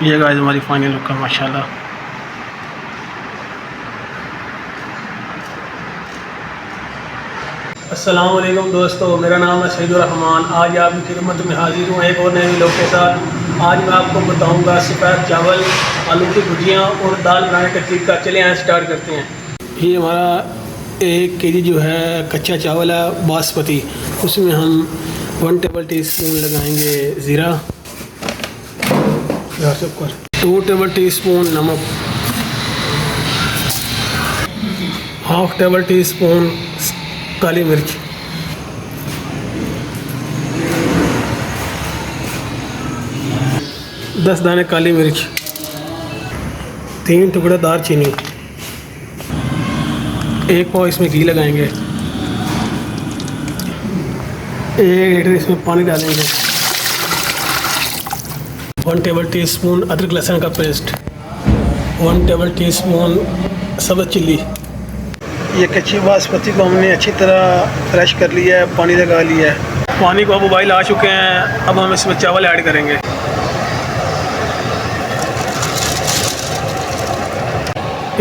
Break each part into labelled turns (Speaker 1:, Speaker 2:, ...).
Speaker 1: ये गाइस हमारी final look है माशाल्लाह। अस्सलाम वालेकुम दोस्तों, मेरा नाम है सईदुर रहमान। आज आपकी खिदमत में हाजिर हूँ एक और नए वीडियो के साथ। आज मैं आपको बताऊंगा सफ़ेद चावल, आलू की भुजियाँ और दाल बनाने का तरीका। चले यहाँ स्टार्ट करते हैं। ये हमारा 1 केजी जो है कच्चा चावल है बासमती, उसमें हम 1 टेबल टी स्पून लगाएंगे ज़ीरा, 2 टेबल टी स्पून नमक, हाफ टेबल टी स्पून काली मिर्च, दस दाने काली मिर्च, 3 टुकड़े दालचीनी, 1 पाव इसमें घी लगाएंगे, 1 लीटर इसमें पानी डालेंगे, 1 टेबल टी स्पून अदरक लहसुन का पेस्ट, 1 टेबल टी स्पून सब्ज़ चिल्ली। ये कच्ची बासमती को हमने अच्छी तरह फ्रेश कर लिया है, पानी लगा लिया है। पानी को अब उबाल आ चुके हैं। अब हम इसमें चावल ऐड करेंगे।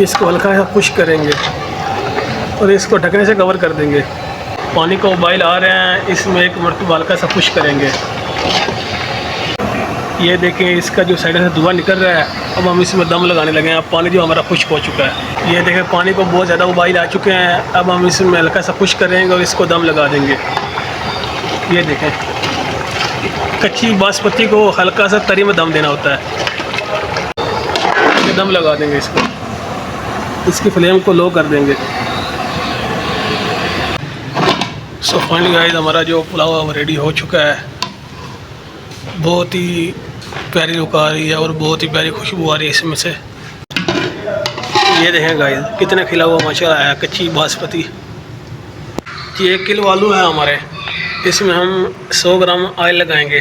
Speaker 1: इसको हल्का सा खुश्क करेंगे और इसको ढकने से कवर कर देंगे। पानी को उबाल आ रहे हैं, इसमें 1 मरतबा हल्का सा खुश्क करेंगे। ये देखें, इसका जो साइड से धुआं निकल रहा है। अब हम इसमें दम लगाने लगे हैं। पानी जो हमारा खुश्क हो चुका है। ये देखें, पानी को बहुत ज़्यादा उबाल आ चुके हैं। अब हम इसमें हल्का सा खुश्क करेंगे और इसको दम लगा देंगे। ये देखें, कच्ची बासमती को हल्का सा तरी में दम देना होता है। ये दम लगा देंगे इसको। इसकी फ्लेम को लो कर देंगे। सो फाइनली गाइस, हमारा जो पुलाव रेडी हो चुका है। बहुत ही प्यारी लुक आ रही है और बहुत ही प्यारी खुशबू आ रही है इसमें से। ये देखें गाइस, कितना खिला हुआ माशाल्लाह है कच्ची बासमती। ये 1 किलो आलू है हमारे। इसमें हम 100 ग्राम ऑयल लगाएंगे।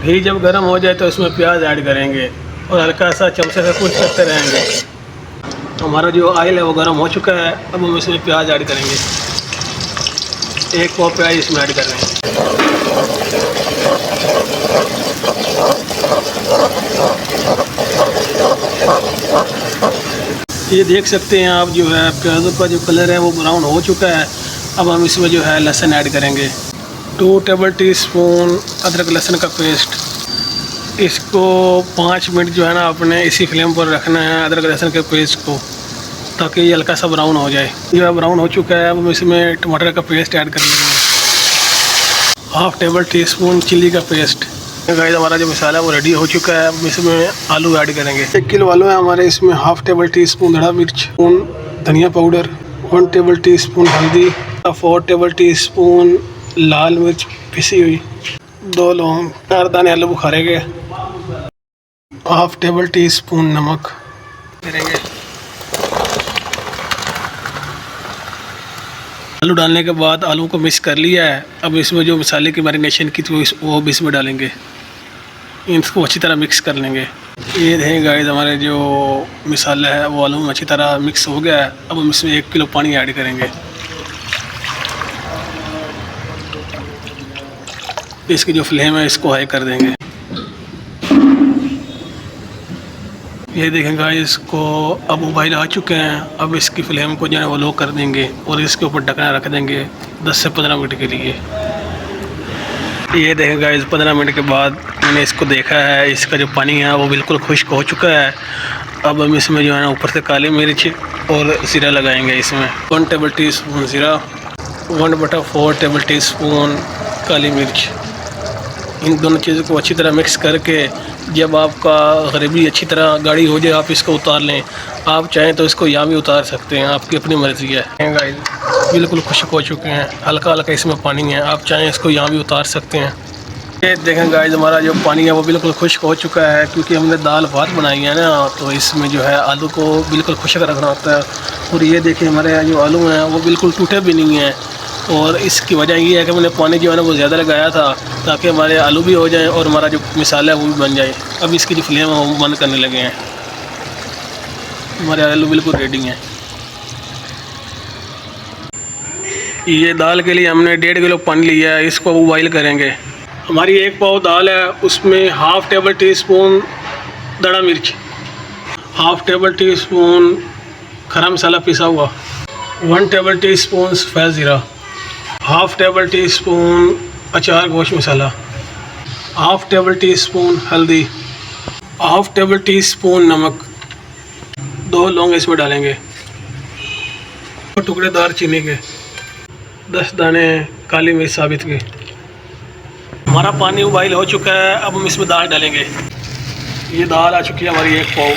Speaker 1: घी जब गर्म हो जाए तो इसमें प्याज ऐड करेंगे और हल्का सा चमचे से कुछ करते रहेंगे। हमारा जो ऑयल है वो गर्म हो चुका है। अब हम इसमें प्याज ऐड करेंगे। 1 पाव प्याज इसमें ऐड कर रहे हैं। ये देख सकते हैं आप, जो है प्याज़ों का जो कलर है वो ब्राउन हो चुका है। अब हम इसमें जो है लहसुन ऐड करेंगे। 2 टेबल टी स्पून अदरक लहसुन का पेस्ट। इसको 5 मिनट जो है ना अपने इसी फ्लेम पर रखना है, अदरक लहसुन के पेस्ट को, ताकि ये हल्का सा ब्राउन हो जाए। ये ब्राउन हो चुका है। अब हम इसमें टमाटर का पेस्ट ऐड कर लेंगे। Half table tea spoon chilli का पेस्ट। गाइस, हमारा जो मसाला है वो रेडी हो चुका है। अब इसमें आलू ऐड करेंगे। 1 किलो आलू है हमारे। इसमें हाफ टेबल टी स्पून हरा मिर्च, धनिया पाउडर, 1 टेबल टी स्पून हल्दी, 4 टेबल टी स्पून लाल मिर्च पिसी हुई, 2 लौंग, 4 दाने आलू बुखारे के, हाफ टेबल टी स्पून नमक करेंगे। आलू डालने के बाद आलू को मिक्स कर लिया है। अब इसमें जो मसाले की मैरिनेशन की थी वो भी इसमें डालेंगे। इसको अच्छी तरह मिक्स कर लेंगे। ये देखें गाइस, हमारे जो मसाला है वो आलू में अच्छी तरह मिक्स हो गया है। अब हम इसमें 1 किलो पानी ऐड करेंगे। इसकी जो फ्लेम है इसको हाई कर देंगे। ये देखें गाइस, इसको अब उबाल आ चुके हैं। अब इसकी फ्लेम को जो है वो लो कर देंगे और इसके ऊपर ढकना रख देंगे 10 से 15 मिनट के लिए। ये देखें गाइस, 15 मिनट के बाद मैंने इसको देखा है। इसका जो पानी है वो बिल्कुल खुश्क हो चुका है। अब हम इसमें जो है ना ऊपर से काली मिर्च और ज़ीरा लगाएंगे। इसमें 1 टेबल टी स्पून ज़ीरा, 1/4 टेबल टी स्पून काली मिर्च। इन दोनों चीज़ों को अच्छी तरह मिक्स करके जब आपका ग्रेवी अच्छी तरह गाढ़ी हो जाए, आप इसको उतार लें। आप चाहें तो इसको यहाँ भी उतार सकते हैं, आपकी अपनी मर्ज़ी है। गाइस, बिल्कुल खुश्क हो चुके हैं। हल्का हल्का इसमें पानी है। आप चाहें इसको यहाँ भी उतार सकते हैं। ये देखें गाइस, हमारा जो पानी है वो बिल्कुल खुश्क हो चुका है। क्योंकि हमने दाल भात बनाई है ना, तो इसमें जो है आलू को बिल्कुल खुश्क रखना होता है। और ये देखें, हमारे यहाँ जो आलू हैं वो बिल्कुल टूटे भी नहीं हैं। और इसकी वजह ये है कि मैंने पानी जो है ना वो ज़्यादा लगाया था, ताकि हमारे आलू भी हो जाएं और हमारा जो मसाला है वो भी बन जाए। अब इसकी जो फ्लेम है वो बंद करने लगे हैं। हमारे आलू बिल्कुल रेडी हैं। ये दाल के लिए हमने 1.5 किलो पानी लिया है। इसको बॉईल करेंगे। हमारी 1 पाव दाल है, उसमें हाफ़ टेबल टी स्पून दड़ा मिर्च, हाफ टेबल टी स्पून खड़ा मसाला पिसा हुआ, 1 टेबल टी स्पून सफ़ेद ज़ीरा, हाफ टेबल टी स्पून अचार गोश्त मसाला, हाफ टेबल टी स्पून हल्दी, हाफ टेबल टी स्पून नमक, 2 लौंग इसमें डालेंगे, टुकड़ेदार चीनी के, 10 दाने काली मिर्च साबित के। हमारा पानी उबाइल हो चुका है। अब हम इसमें दाल डालेंगे। ये दाल आ चुकी है हमारी 1 पाव।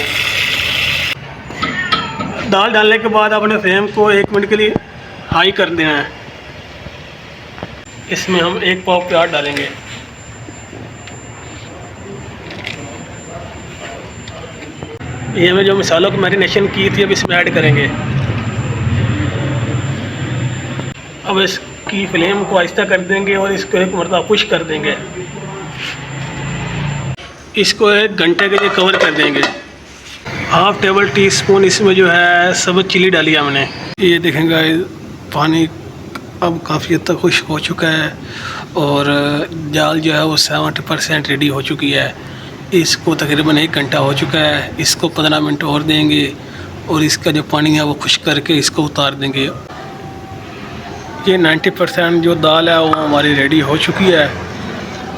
Speaker 1: दाल डालने के बाद अपने फ्लेम को 1 मिनट के लिए हाई कर देना है। इसमें हम 1 पाव प्याज डालेंगे। ये हमें जो मसालों की मैरिनेशन की थी अब इसमें ऐड करेंगे। अब इसकी फ्लेम को आहिस्ता कर देंगे और इसको 1 मरतबा खुश्क कर देंगे। इसको 1 घंटे के लिए कवर कर देंगे। हाफ टेबल टी स्पून इसमें जो है सब्ज़ चिली डाली है हमने। ये देखेंगे पानी अब काफ़ी हद तक खुश्क हो चुका है और दाल जो है वो 70% रेडी हो चुकी है। इसको तकरीबन 1 घंटा हो चुका है। इसको 15 मिनट और देंगे और इसका जो पानी है वो खुश्क करके इसको उतार देंगे। ये 90% जो दाल है वो हमारी रेडी हो चुकी है।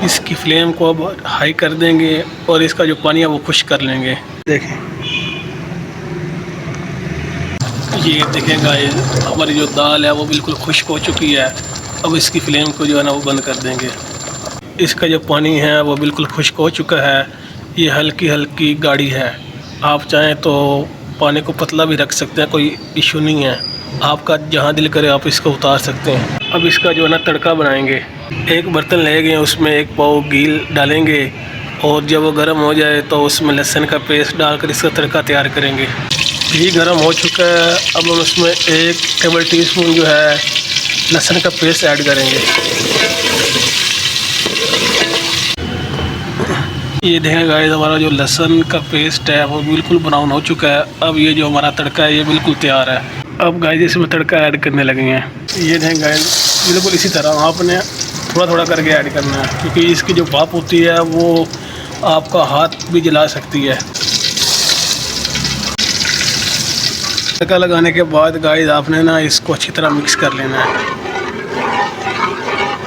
Speaker 1: इसकी फ्लेम को अब हाई कर देंगे और इसका जो पानी है वो खुश्क कर लेंगे। देखें, ये देखें गाइस, हमारी जो दाल है वो बिल्कुल खुश्क हो चुकी है। अब इसकी फ्लेम को जो है ना वो बंद कर देंगे। इसका जो पानी है वो बिल्कुल खुश्क हो चुका है। ये हल्की हल्की गाढ़ी है। आप चाहें तो पानी को पतला भी रख सकते हैं, कोई इशू नहीं है। आपका जहाँ दिल करे आप इसको उतार सकते हैं। अब इसका जो है ना तड़का बनाएंगे। एक बर्तन ले गए, उसमें 1 पाव घी डालेंगे और जब वो गर्म हो जाए तो उसमें लहसुन का पेस्ट डालकर इसका तड़का तैयार करेंगे। घी गर्म हो चुका है। अब हम उसमें 1 टेबल टी स्पून जो है लहसुन का पेस्ट ऐड करेंगे। ये देखें गाइस, हमारा जो लहसुन का पेस्ट है वो बिल्कुल ब्राउन हो चुका है। अब ये जो हमारा तड़का है ये बिल्कुल तैयार है। अब गाइस इसमें तड़का ऐड करने लगे हैं। ये देखें गाइस, बिल्कुल इसी तरह आपने थोड़ा थोड़ा करके ऐड करना है, क्योंकि इसकी जो भाप होती है वो आपका हाथ भी जला सकती है। तड़का लगाने के बाद गाइस आपने ना इसको अच्छी तरह मिक्स कर लेना है।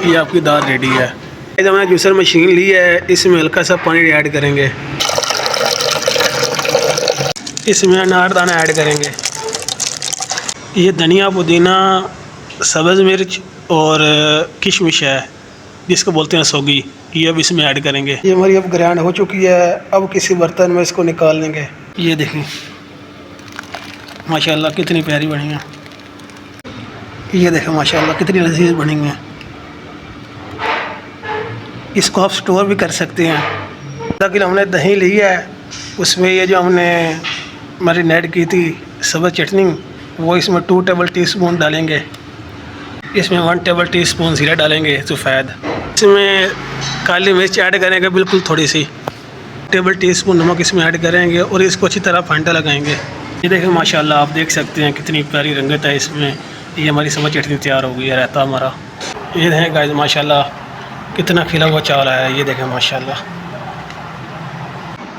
Speaker 1: ये आपकी दाल रेडी है। गाइस हमने जूसर मशीन ली है, इसमें हल्का सा पानी ऐड करेंगे। इसमें अनारदाना ऐड करेंगे। ये धनिया, पुदीना, सब्ज़ मिर्च और किशमिश है जिसको बोलते हैं सौगी। ये अब इसमें ऐड करेंगे। ये हमारी अब ग्राइंड हो चुकी है। अब किसी बर्तन में इसको निकाल लेंगे। ये देखें माशाल्लाह कितनी प्यारी बनी है। ये देखें माशाल्लाह कितनी लजीज बनी है। इसको आप स्टोर भी कर सकते हैं। लेकिन हमने दही ली है, उसमें ये जो हमने मैरिनेट की थी सब्ज़ चटनी वो इसमें 2 टेबल टी स्पून डालेंगे। इसमें 1 टेबल टी स्पून ज़ीरा डालेंगे सफ़ेद। इसमें काली मिर्च ऐड करेंगे बिल्कुल थोड़ी सी। टेबल टी स्पून नमक इसमें ऐड करेंगे और इसको अच्छी तरह फांटा लगाएंगे। ये देखें माशाल्लाह आप देख सकते हैं कितनी प्यारी रंगत है इसमें। ये हमारी सब्ज़ चटनी तैयार हो गई है। रहता हमारा ये देखें गाइस माशाल्लाह कितना खिला हुआ चावल आया है। ये देखें माशाल्लाह।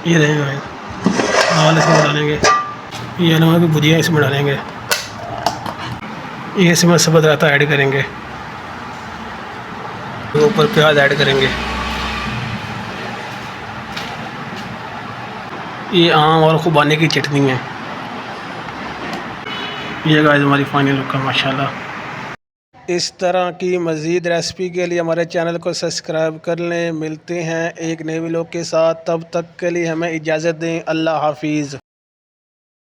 Speaker 1: ये देखें गाइस चावल इसमें डालेंगे। ये नमक की भुजिया इसमें डालेंगे। ये इसमें सब्ज़ रायता ऐड करेंगे। ऊपर प्याज ऐड करेंगे। ये आम और खुबानी की चटनी है। ये गाइस हमारी फाइनल लुक है माशाल्लाह। इस तरह की मज़ीद रेसिपी के लिए हमारे चैनल को सब्सक्राइब कर लें। मिलते हैं एक नए व्लॉग के साथ, तब तक के लिए हमें इजाज़त दें। अल्लाह हाफिज़।